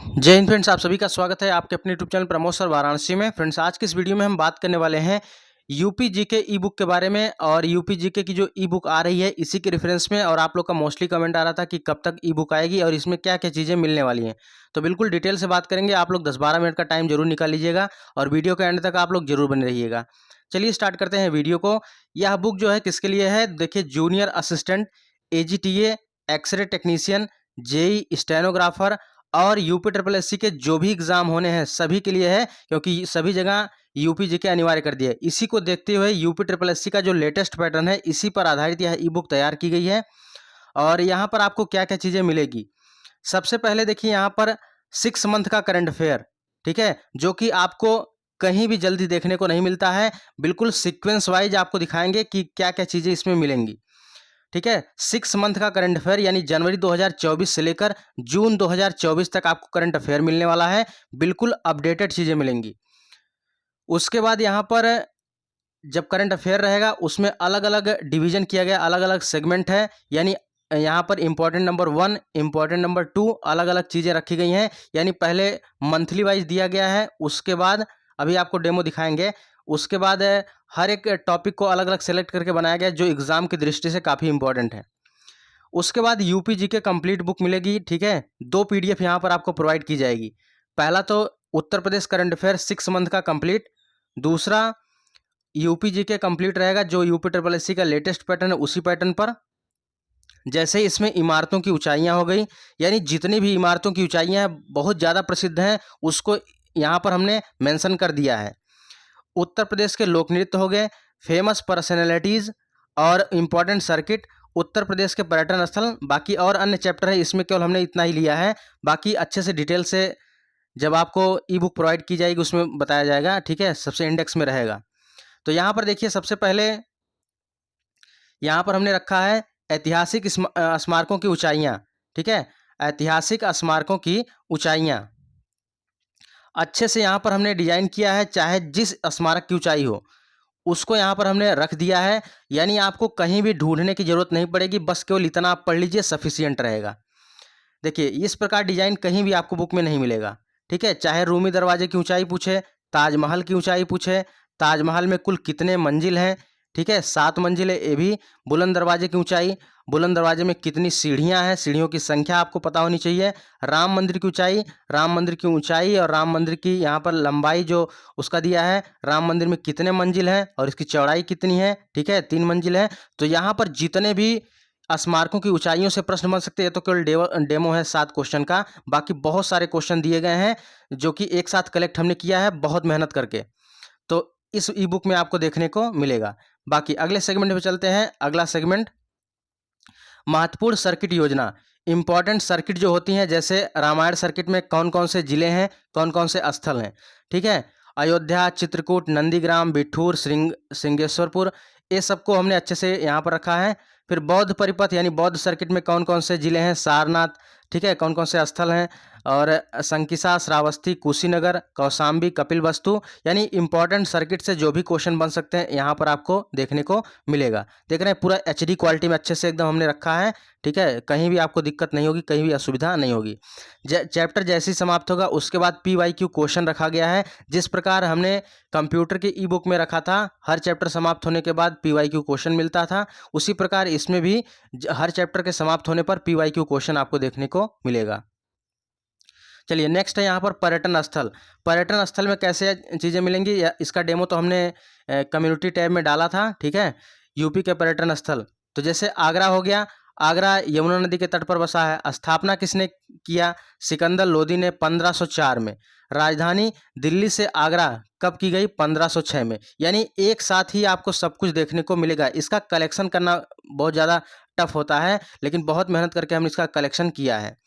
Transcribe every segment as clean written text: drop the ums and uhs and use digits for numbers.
जय हिंद फ्रेंड्स, आप सभी का स्वागत है आपके अपने YouTube channel Pramod sir Varanasi में। फ्रेंड्स, आज की इस वीडियो में हम बात करने वाले हैं यूपी जीके ई बुक के बारे में। और यूपी जीके की जो ई बुक आ रही है इसी के रेफरेंस में, और आप लोग का मोस्टली कमेंट आ रहा था कि कब तक ई बुक आएगी और इसमें क्या क्या चीज़ें मिलने वाली हैं। तो बिल्कुल डिटेल से बात करेंगे। आप लोग 10-12 मिनट का टाइम जरूर निकाल लीजिएगा और वीडियो के एंड तक आप लोग जरूर बने रहिएगा। चलिए स्टार्ट करते हैं वीडियो को। यह बुक जो है किसके लिए है, देखिए, junior assistant, AGTA, X ray technician, JE stenographer और यूपी ट्रिपल एससी के जो भी एग्जाम होने हैं सभी के लिए है, क्योंकि सभी जगह यूपी जीके अनिवार्य कर दिया है। इसी को देखते हुए यूपी ट्रिपल एससी का जो लेटेस्ट पैटर्न है इसी पर आधारित यह ई बुक तैयार की गई है। और यहाँ पर आपको क्या क्या चीज़ें मिलेगी, सबसे पहले देखिए यहाँ पर 6 मंथ का करंट अफेयर, ठीक है, जो कि आपको कहीं भी जल्दी देखने को नहीं मिलता है। बिल्कुल सीक्वेंस वाइज आपको दिखाएंगे कि क्या क्या चीज़ें इसमें मिलेंगी, ठीक है। 6 मंथ का करंट अफेयर यानी जनवरी 2024 से लेकर जून 2024 तक आपको करंट अफेयर मिलने वाला है। बिल्कुल अपडेटेड चीज़ें मिलेंगी। उसके बाद यहाँ पर जब करंट अफेयर रहेगा उसमें अलग अलग डिवीजन किया गया, अलग अलग सेगमेंट है। यानी यहाँ पर इंपॉर्टेंट नंबर 1, इंपॉर्टेंट नंबर 2 अलग अलग चीज़ें रखी गई हैं। यानी पहले मंथली वाइज दिया गया है, उसके बाद अभी आपको डेमो दिखाएंगे। उसके बाद हर एक टॉपिक को अलग अलग सेलेक्ट करके बनाया गया जो एग्ज़ाम की दृष्टि से काफ़ी इंपॉर्टेंट है। उसके बाद यूपी जीके कंप्लीट बुक मिलेगी, ठीक है। 2 पीडीएफ यहाँ पर आपको प्रोवाइड की जाएगी। पहला तो Uttar Pradesh current affair 6 month का कंप्लीट, दूसरा यूपी जीके कंप्लीट रहेगा जो यूपी ट्रिपल एससी का लेटेस्ट पैटर्न है उसी पैटर्न पर। जैसे इसमें इमारतों की ऊंचाइयाँ हो गई, यानी जितनी भी इमारतों की ऊंचाइयाँ हैं बहुत ज़्यादा प्रसिद्ध हैं उसको यहाँ पर हमने मेंशन कर दिया है। उत्तर प्रदेश के लोक नृत्य हो गए, फेमस पर्सनैलिटीज़ और इम्पोर्टेंट सर्किट, उत्तर प्रदेश के पर्यटन स्थल। बाकी और अन्य चैप्टर है, इसमें केवल हमने इतना ही लिया है। बाकी अच्छे से डिटेल से जब आपको ई बुक प्रोवाइड की जाएगी उसमें बताया जाएगा, ठीक है, सबसे इंडेक्स में रहेगा। तो यहाँ पर देखिए, सबसे पहले यहाँ पर हमने रखा है ऐतिहासिक स्मारकों की ऊंचाइयाँ, ठीक है। ऐतिहासिक स्मारकों की ऊंचाइयाँ अच्छे से यहाँ पर हमने डिजाइन किया है, चाहे जिस स्मारक की ऊंचाई हो उसको यहाँ पर हमने रख दिया है। यानी आपको कहीं भी ढूंढने की जरूरत नहीं पड़ेगी, बस केवल इतना आप पढ़ लीजिए, सफिशियंट रहेगा। देखिए, इस प्रकार डिजाइन कहीं भी आपको बुक में नहीं मिलेगा, ठीक है। चाहे रूमी दरवाजे की ऊंचाई पूछे, ताजमहल की ऊंचाई पूछे, ताजमहल में कुल कितने मंजिल हैं, ठीक है, 7 मंजिल है ये भी। बुलंद दरवाजे की ऊंचाई, बुलंद दरवाजे में कितनी सीढ़ियां हैं, सीढ़ियों की संख्या आपको पता होनी चाहिए। राम मंदिर की ऊंचाई, राम मंदिर की ऊंचाई और राम मंदिर की यहाँ पर लंबाई जो उसका दिया है, राम मंदिर में कितने मंजिल हैं और इसकी चौड़ाई कितनी है, ठीक है, 3 मंजिल है। तो यहाँ पर जितने भी स्मारकों की ऊंचाइयों से प्रश्न बन सकते हैं, तो केवल डेमो है 7 क्वेश्चन का। बाकी बहुत सारे क्वेश्चन दिए गए हैं जो कि एक साथ कलेक्ट हमने किया है बहुत मेहनत करके, तो इस ई बुक में आपको देखने को मिलेगा। बाकी अगले सेगमेंट में चलते हैं। अगला सेगमेंट महत्वपूर्ण सर्किट योजना, इंपॉर्टेंट सर्किट जो होती हैं, जैसे रामायण सर्किट में कौन कौन से जिले हैं, कौन कौन से स्थल हैं, ठीक है। अयोध्या, चित्रकूट, नंदीग्राम, बिठूर, सिंगेश्वरपुर, ये सबको हमने अच्छे से यहाँ पर रखा है। फिर बौद्ध परिपथ यानी बौद्ध सर्किट में कौन कौन से जिले हैं, सारनाथ, ठीक है, कौन कौन से स्थल हैं, और संकिसा, श्रावस्ती, कुशीनगर, कौशाम्बी, कपिलवस्तु, यानी इंपॉर्टेंट सर्किट से जो भी क्वेश्चन बन सकते हैं यहाँ पर आपको देखने को मिलेगा। देख रहे हैं पूरा एचडी क्वालिटी में अच्छे से एकदम हमने रखा है, ठीक है। कहीं भी आपको दिक्कत नहीं होगी, कहीं भी असुविधा नहीं होगी। चैप्टर जैसे ही समाप्त होगा उसके बाद PYQ क्वेश्चन रखा गया है। जिस प्रकार हमने कंप्यूटर के ई बुक में रखा था, हर चैप्टर समाप्त होने के बाद PYQ क्वेश्चन मिलता था, उसी प्रकार इसमें भी हर चैप्टर के समाप्त होने पर PYQ क्वेश्चन आपको देखने को मिलेगा। चलिए नेक्स्ट है यहाँ पर पर्यटन स्थल। पर्यटन स्थल में कैसे चीज़ें मिलेंगी, इसका डेमो तो हमने कम्युनिटी टैब में डाला था, ठीक है। यूपी के पर्यटन स्थल, तो जैसे आगरा हो गया, आगरा यमुना नदी के तट पर बसा है। स्थापना किसने किया, सिकंदर लोदी ने 1504 में। राजधानी दिल्ली से आगरा कब की गई, 1506 में। यानी एक साथ ही आपको सब कुछ देखने को मिलेगा। इसका कलेक्शन करना बहुत ज़्यादा टफ होता है, लेकिन बहुत मेहनत करके हमने इसका कलेक्शन किया है।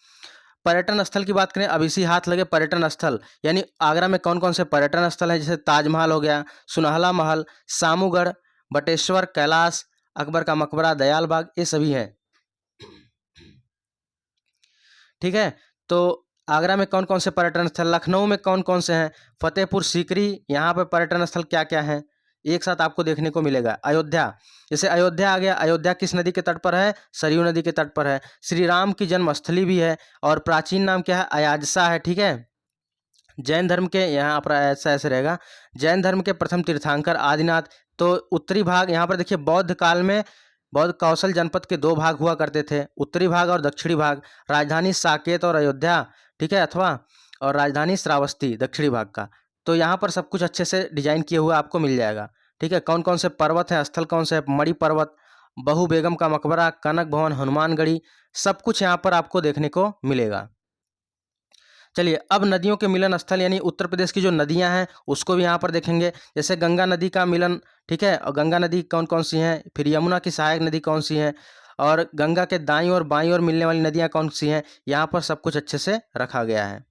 पर्यटन स्थल की बात करें, अब इसी हाथ लगे पर्यटन स्थल, यानी आगरा में कौन कौन से पर्यटन स्थल हैं, जैसे ताजमहल हो गया, सुनहला महल, सामूगढ़, बटेश्वर, कैलाश, अकबर का मकबरा, दयाल बाग, ये सभी हैं, ठीक है। तो आगरा में कौन कौन से पर्यटन स्थल, लखनऊ में कौन कौन से हैं, फतेहपुर सीकरी, यहाँ पर पर्यटन स्थल क्या क्या हैं, एक साथ आपको देखने को मिलेगा। अयोध्या, जैसे अयोध्या आ गया, अयोध्या किस नदी के तट पर है? सरयू नदी के तट पर है। श्री राम की जन्मस्थली भी है और प्राचीन नाम क्या है? अयाजसा है, ठीक है। जैन धर्म के, यहाँ पर ऐसा ऐसे रहेगा, जैन धर्म के प्रथम तीर्थंकर आदिनाथ। तो उत्तरी भाग यहाँ पर देखिए, बौद्ध काल में बौद्ध कौशल जनपद के दो भाग हुआ करते थे, उत्तरी भाग और दक्षिणी भाग। राजधानी साकेत और अयोध्या, ठीक है, अथवा और राजधानी श्रावस्ती दक्षिणी भाग का। तो यहाँ पर सब कुछ अच्छे से डिजाइन किए हुए आपको मिल जाएगा, ठीक है। कौन कौन से पर्वत है, स्थल कौन से है? मणि पर्वत, बहु बेगम का मकबरा, कनक भवन, हनुमानगढ़ी, सब कुछ यहाँ पर आपको देखने को मिलेगा। चलिए, अब नदियों के मिलन स्थल यानी उत्तर प्रदेश की जो नदियां हैं उसको भी यहाँ पर देखेंगे। जैसे गंगा नदी का मिलन, ठीक है, और गंगा नदी कौन कौन सी हैं, फिर यमुना की सहायक नदी कौन सी है, और गंगा के दाईं और बाईं ओर मिलने वाली नदियां कौन सी हैं, यहाँ पर सब कुछ अच्छे से रखा गया है।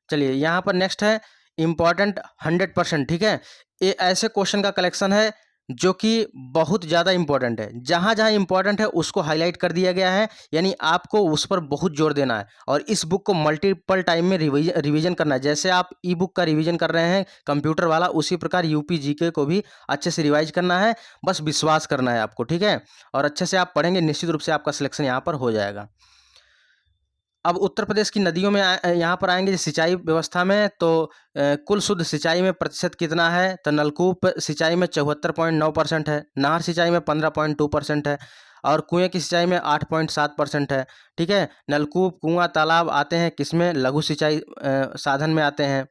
चलिए, यहाँ पर नेक्स्ट है इम्पॉर्टेंट 100%, ठीक है। ये ऐसे क्वेश्चन का कलेक्शन है जो कि बहुत ज़्यादा इंपॉर्टेंट है। जहाँ जहाँ इंपॉर्टेंट है उसको हाईलाइट कर दिया गया है, यानी आपको उस पर बहुत जोर देना है और इस बुक को मल्टीपल टाइम में रिवीजन करना है। जैसे आप ई बुक का रिवीजन कर रहे हैं कंप्यूटर वाला, उसी प्रकार यूपी जीके को भी अच्छे से रिवाइज करना है। बस विश्वास करना है आपको, ठीक है, और अच्छे से आप पढ़ेंगे, निश्चित रूप से आपका सिलेक्शन यहाँ पर हो जाएगा। अब उत्तर प्रदेश की नदियों में यहाँ पर आएंगे सिंचाई व्यवस्था में, तो कुल शुद्ध सिंचाई में प्रतिशत कितना है? तो नलकूप सिंचाई में 74.9% है, नहर सिंचाई में 15.2% है, और कुएं की सिंचाई में 8.7% है, ठीक है। नलकूप, कुआं, तालाब आते हैं किसमें? लघु सिंचाई साधन में आते हैं।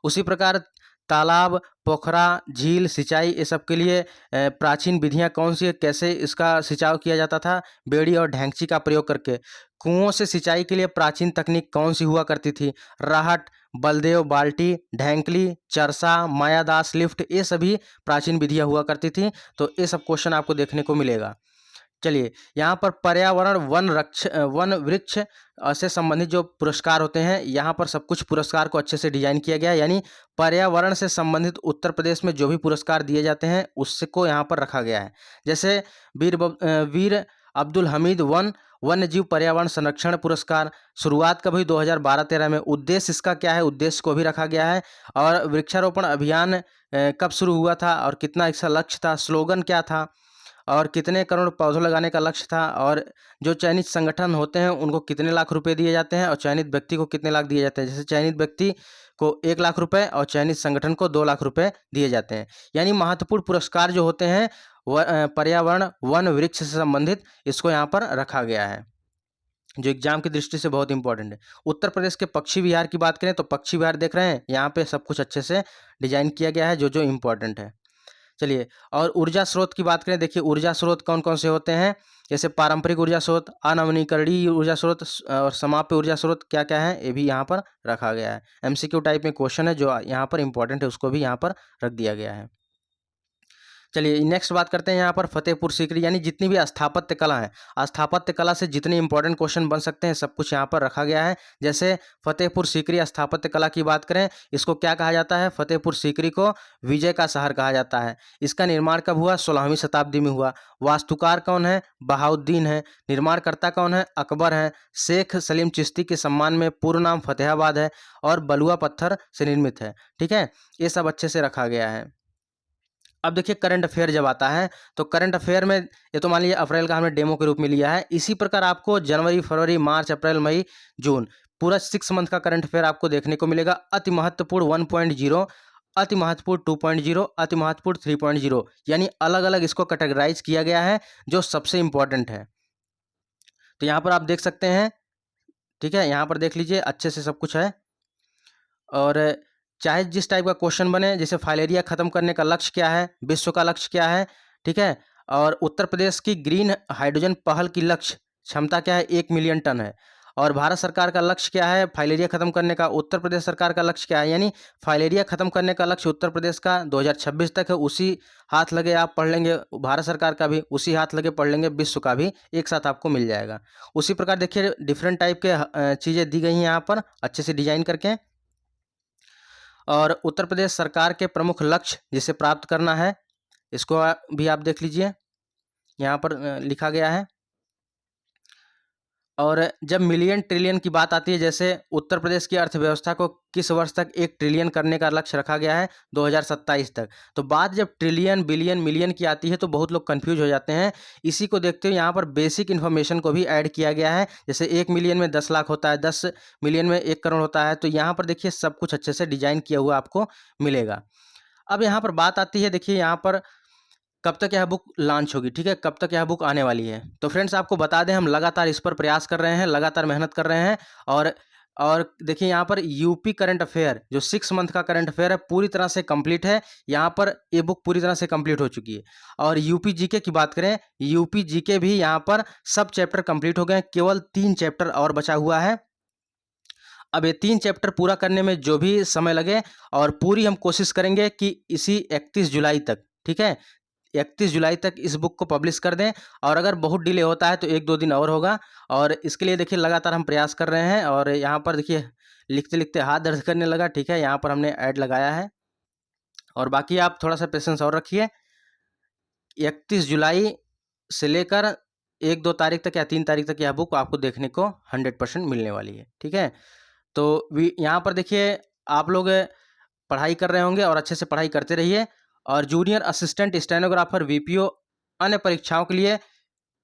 उसी प्रकार तालाब, पोखरा, झील सिंचाई, ये सब के लिए प्राचीन विधियां कौन सी है, कैसे इसका सिंचाव किया जाता था? बेड़ी और ढैंची का प्रयोग करके। कुओं से सिंचाई के लिए प्राचीन तकनीक कौन सी हुआ करती थी? राहट, बलदेव, बाल्टी, ढैंकली, चरसा, मायादास लिफ्ट, ये सभी प्राचीन विधियां हुआ करती थी। तो ये सब क्वेश्चन आपको देखने को मिलेगा। चलिए, यहाँ पर पर्यावरण, वन वृक्ष से संबंधित जो पुरस्कार होते हैं, यहाँ पर सब कुछ पुरस्कार को अच्छे से डिजाइन किया गया है। यानी पर्यावरण से संबंधित उत्तर प्रदेश में जो भी पुरस्कार दिए जाते हैं उसको यहाँ पर रखा गया है। जैसे वीर अब्दुल हमीद वन्य जीव पर्यावरण संरक्षण पुरस्कार, शुरुआत कभी 2012-13 में। उद्देश्य इसका क्या है? उद्देश्य को भी रखा गया है। और वृक्षारोपण अभियान कब शुरू हुआ था और कितना इसका लक्ष्य था? स्लोगन क्या था और कितने करोड़ पौधों लगाने का लक्ष्य था? और जो चयनित संगठन होते हैं उनको कितने लाख रुपए दिए जाते हैं और चयनित व्यक्ति को कितने लाख दिए जाते हैं? जैसे चयनित व्यक्ति को 1 लाख रुपए और चयनित संगठन को 2 लाख रुपए दिए जाते हैं। यानी महत्वपूर्ण पुरस्कार जो होते हैं पर्यावरण, वन, वृक्ष से संबंधित, इसको यहाँ पर रखा गया है, जो एग्जाम की दृष्टि से बहुत इंपॉर्टेंट है। उत्तर प्रदेश के पक्षी विहार की बात करें तो पक्षी विहार देख रहे हैं, यहाँ पे सब कुछ अच्छे से डिजाइन किया गया है जो जो इम्पोर्टेंट है। चलिए, और ऊर्जा स्रोत की बात करें, देखिए ऊर्जा स्रोत कौन कौन से होते हैं? जैसे पारंपरिक ऊर्जा स्रोत, अनवनीकरणीय ऊर्जा स्रोत और समाप्य ऊर्जा स्रोत क्या क्या है, ये भी यहाँ पर रखा गया है। एमसीक्यू टाइप में क्वेश्चन है जो यहाँ पर इंपॉर्टेंट है, उसको भी यहाँ पर रख दिया गया है। चलिए, नेक्स्ट बात करते हैं यहाँ पर फतेहपुर सीकरी, यानी जितनी भी स्थापत्य कला है, स्थापत्य कला से जितने इंपॉर्टेंट क्वेश्चन बन सकते हैं सब कुछ यहाँ पर रखा गया है। जैसे फतेहपुर सीकरी स्थापत्य कला की बात करें, इसको क्या कहा जाता है? फतेहपुर सीकरी को विजय का शहर कहा जाता है। इसका निर्माण कब हुआ? 16वीं शताब्दी में हुआ। वास्तुकार कौन है? बहाउद्दीन है। निर्माणकर्ता कौन है? अकबर है। शेख सलीम चिश्ती के सम्मान में पूर्ण नाम फतेहाबाद है और बलुआ पत्थर से निर्मित है, ठीक है। ये सब अच्छे से रखा गया है। अब देखिए करंट अफेयर जब आता है तो करंट अफेयर में, ये तो मान लीजिए अप्रैल का हमने डेमो के रूप में लिया है, इसी प्रकार आपको जनवरी, फरवरी, मार्च, अप्रैल, मई, जून, पूरा 6 मंथ का करंट अफेयर आपको देखने को मिलेगा। अति महत्वपूर्ण 1.0, अति महत्वपूर्ण 2.0, अति महत्वपूर्ण 3.0, यानी अलग अलग इसको कैटेगराइज किया गया है जो सबसे इंपॉर्टेंट है। तो यहाँ पर आप देख सकते हैं, ठीक है, यहाँ पर देख लीजिए अच्छे से सब कुछ है। और चाहे जिस टाइप का क्वेश्चन बने, जैसे फाइलेरिया खत्म करने का लक्ष्य क्या है, विश्व का लक्ष्य क्या है, ठीक है, और उत्तर प्रदेश की ग्रीन हाइड्रोजन पहल की लक्ष्य क्षमता क्या है? 1 मिलियन टन है। और भारत सरकार का लक्ष्य क्या है फाइलेरिया खत्म करने का? उत्तर प्रदेश सरकार का लक्ष्य क्या है? यानी फाइलेरिया खत्म करने का लक्ष्य उत्तर प्रदेश का 2026 तक है। उसी हाथ लगे आप पढ़ लेंगे भारत सरकार का भी, उसी हाथ लगे पढ़ लेंगे विश्व का भी, एक साथ आपको मिल जाएगा। उसी प्रकार देखिए डिफरेंट टाइप के चीज़ें दी गई हैं यहाँ पर अच्छे से डिजाइन करके। और उत्तर प्रदेश सरकार के प्रमुख लक्ष्य जिसे प्राप्त करना है, इसको भी आप देख लीजिए, यहाँ पर लिखा गया है। और जब मिलियन ट्रिलियन की बात आती है, जैसे उत्तर प्रदेश की अर्थव्यवस्था को किस वर्ष तक 1 ट्रिलियन करने का लक्ष्य रखा गया है, 2027 तक। तो बात जब ट्रिलियन, बिलियन, मिलियन की आती है तो बहुत लोग कंफ्यूज हो जाते हैं। इसी को देखते हुए यहाँ पर बेसिक इन्फॉर्मेशन को भी ऐड किया गया है। जैसे 1 मिलियन में 10 लाख होता है, 10 मिलियन में 1 करोड़ होता है। तो यहाँ पर देखिए सब कुछ अच्छे से डिजाइन किया हुआ आपको मिलेगा। अब यहाँ पर बात आती है, देखिए यहाँ पर कब तक यह बुक लॉन्च होगी, ठीक है, कब तक यह बुक आने वाली है। तो फ्रेंड्स आपको बता दें, हम लगातार इस पर प्रयास कर रहे हैं, लगातार मेहनत कर रहे हैं। और देखिए यहाँ पर यूपी करंट अफेयर जो 6 मंथ का करंट अफेयर है पूरी तरह से कंप्लीट है। यहाँ पर ये बुक पूरी तरह से कंप्लीट हो चुकी है। और यूपी जीके की बात करें, यूपी जीके भी यहाँ पर सब चैप्टर कंप्लीट हो गए हैं, केवल 3 चैप्टर और बचा हुआ है। अब ये 3 चैप्टर पूरा करने में जो भी समय लगे, और पूरी हम कोशिश करेंगे कि इसी 31 जुलाई तक, ठीक है, 31 जुलाई तक इस बुक को पब्लिश कर दें। और अगर बहुत डिले होता है तो 1-2 दिन और होगा। और इसके लिए देखिए लगातार हम प्रयास कर रहे हैं। और यहाँ पर देखिए लिखते लिखते हाथ दर्द करने लगा, ठीक है, यहाँ पर हमने ऐड लगाया है। और बाकी आप थोड़ा सा पेशेंस और रखिए। 31 जुलाई से लेकर 1-2 तारीख तक या 3 तारीख तक यह बुक आपको देखने को 100% मिलने वाली है, ठीक है। तो यहाँ पर देखिए आप लोग पढ़ाई कर रहे होंगे और अच्छे से पढ़ाई करते रहिए। और जूनियर असिस्टेंट स्टेनोग्राफर वीपीओ अन्य परीक्षाओं के लिए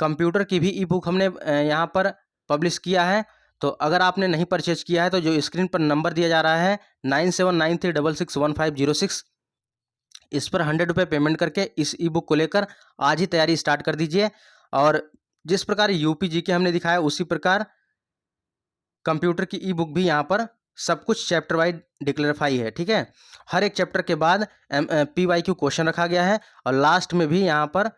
कंप्यूटर की भी ई बुक हमने यहाँ पर पब्लिश किया है। तो अगर आपने नहीं परचेज किया है तो जो स्क्रीन पर नंबर दिया जा रहा है 9793661506, इस पर 100 रुपये पेमेंट करके इस ई बुक को लेकर आज ही तैयारी स्टार्ट कर दीजिए। और जिस प्रकार यूपी जीके हमने दिखाया उसी प्रकार कंप्यूटर की ई बुक भी यहाँ पर सब कुछ चैप्टर वाइज डिक्लेरिफाई है, ठीक है। हर एक चैप्टर के बाद PYQ क्वेश्चन रखा गया है, और लास्ट में भी यहाँ पर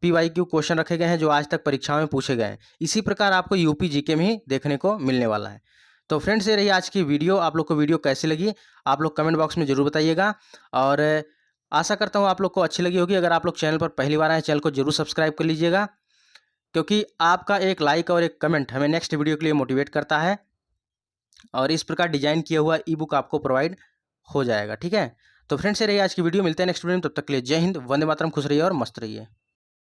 PYQ क्वेश्चन रखे गए हैं जो आज तक परीक्षाओं में पूछे गए हैं। इसी प्रकार आपको यूपी जीके में ही देखने को मिलने वाला है। तो फ्रेंड्स ये रही आज की वीडियो। आप लोग को वीडियो कैसी लगी आप लोग कमेंट बॉक्स में जरूर बताइएगा। और आशा करता हूँ आप लोग को अच्छी लगी होगी। अगर आप लोग चैनल पर पहली बार आए, चैनल को जरूर सब्सक्राइब कर लीजिएगा, क्योंकि आपका एक लाइक और एक कमेंट हमें नेक्स्ट वीडियो के लिए मोटिवेट करता है। और इस प्रकार डिजाइन किया हुआ ई बुक आपको प्रोवाइड हो जाएगा, ठीक है। तो फ्रेंड्स ये रही आज की वीडियो, मिलते हैं नेक्स्ट वीडियो में। तब तक के लिए जय हिंद, वंदे मातरम, खुश रहिए और मस्त रहिए।